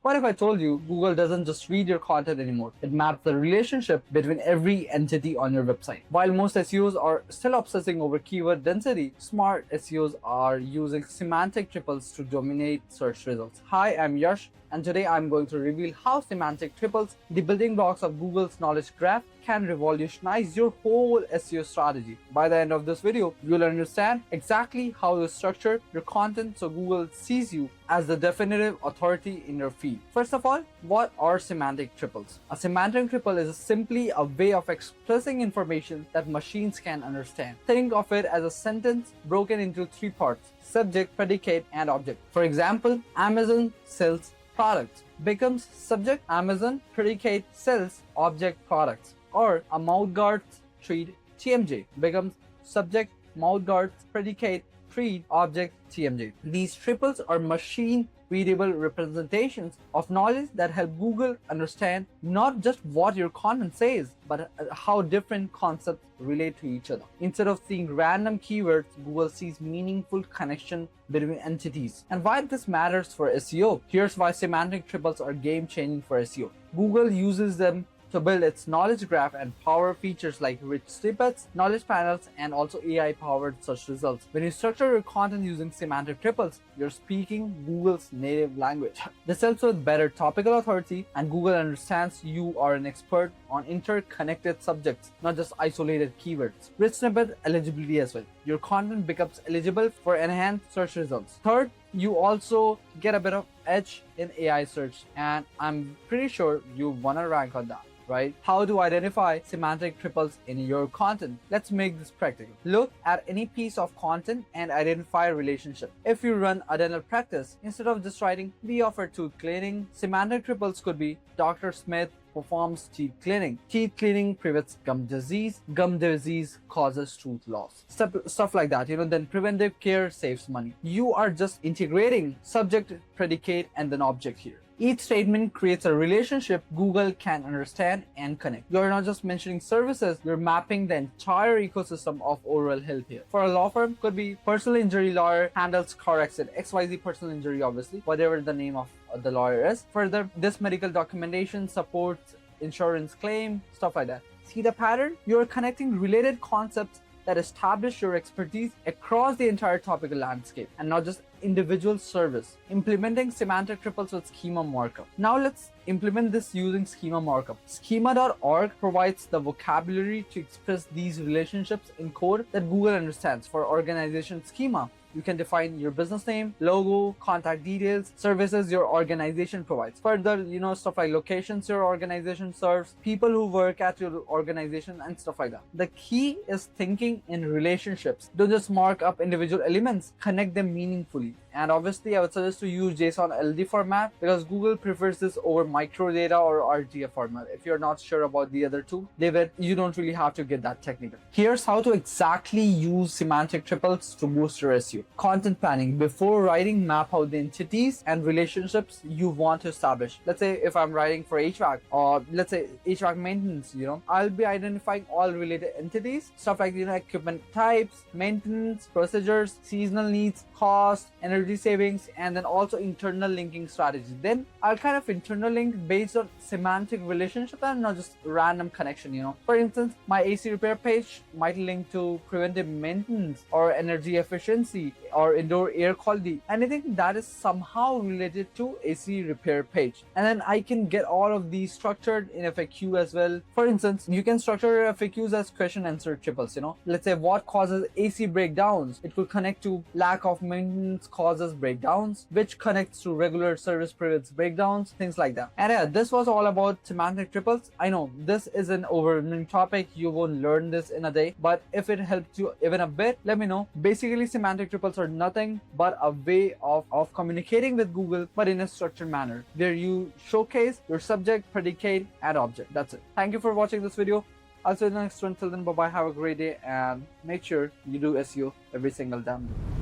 What if I told you Google doesn't just read your content anymore? It maps the relationship between every entity on your website. While most SEOs are still obsessing over keyword density, smart SEOs are using semantic triples to dominate search results. Hi, I'm Yash, and today I'm going to reveal how semantic triples, the building blocks of Google's knowledge graph, can revolutionize your whole SEO strategy. By the end of this video, you'll understand exactly how you structure your content so Google sees you as the definitive authority in your feed. First of all, what are semantic triples? A semantic triple is simply a way of expressing information that machines can understand. Think of it as a sentence broken into three parts: subject, predicate, and object. For example, Amazon sells products becomes subject, Amazon, predicate, sells, object, products. Or a mouth guards treat TMJ becomes subject, mouth guards, predicate, treat, object, TMJ. These triples are machine readable representations of knowledge that help Google understand not just what your content says, but how different concepts relate to each other. Instead of seeing random keywords, Google sees meaningful connection between entities. And why this matters for SEO? Here's why semantic triples are game-changing for SEO. Google uses them to build its knowledge graph and power features like rich snippets, knowledge panels, and also AI-powered search results. When you structure your content using semantic triples, you're speaking Google's native language. This helps with better topical authority, and Google understands you are an expert on interconnected subjects, not just isolated keywords. Rich snippet eligibility as well. Your content becomes eligible for enhanced search results. Third, you also get a bit of edge in AI search, and I'm pretty sure you wanna rank on that. Right? How to identify semantic triples in your content? Let's make this practical. Look at any piece of content and identify a relationship. If you run a dental practice, instead of just writing "we offer tooth cleaning," semantic triples could be "Dr. Smith performs teeth cleaning. Teeth cleaning prevents gum disease. Gum disease causes tooth loss." Stuff like that. Then preventive care saves money. You are just integrating subject, predicate, and then object here. Each statement creates a relationship Google can understand and connect. You're not just mentioning services, you're mapping the entire ecosystem of oral health here. For a law firm, could be personal injury lawyer handles car accident, XYZ personal injury, obviously, whatever the name of the lawyer is. Further, this medical documentation supports insurance claim, stuff like that. See the pattern? You're connecting related concepts that establish your expertise across the entire topical landscape and not just individual service. Implementing semantic triples with schema markup. Now let's implement this using schema markup. Schema.org provides the vocabulary to express these relationships in code that Google understands. For organization schema, you can define your business name, logo, contact details, services your organization provides. Further, stuff like locations your organization serves, people who work at your organization, and stuff like that. The key is thinking in relationships. Don't just mark up individual elements, connect them meaningfully. And obviously, I would suggest to use JSON LD format because Google prefers this over microdata or RTF format. If you're not sure about the other two, you don't really have to get that technical. Here's how to exactly use semantic triples to boost your SEO. Content planning. Before writing, map out the entities and relationships you want to establish. Let's say if I'm writing for HVAC, or let's say HVAC maintenance, I'll be identifying all related entities, stuff like equipment types, maintenance, procedures, seasonal needs, cost, energy savings, and then also internal linking strategies. Then I'll kind of internal link based on semantic relationship and not just random connection. For instance, my AC repair page might link to preventive maintenance or energy efficiency or indoor air quality, anything that is somehow related to AC repair page. And then I can get all of these structured in FAQ as well. For instance, you can structure FAQs as question answer triples. Let's say what causes AC breakdowns. It could connect to lack of maintenance causes breakdowns, which connects to regular service prevents breakdowns, things like that. And yeah, this was all about semantic triples. I know this is an overwhelming topic. You won't learn this in a day, but if it helped you even a bit, let me know. Basically, semantic triples are nothing but a way of communicating with Google, but in a structured manner where you showcase your subject, predicate, and object. That's it. Thank you for watching this video. I'll see you in the next one. Till then, bye bye. Have a great day, and make sure you do SEO every single damn day.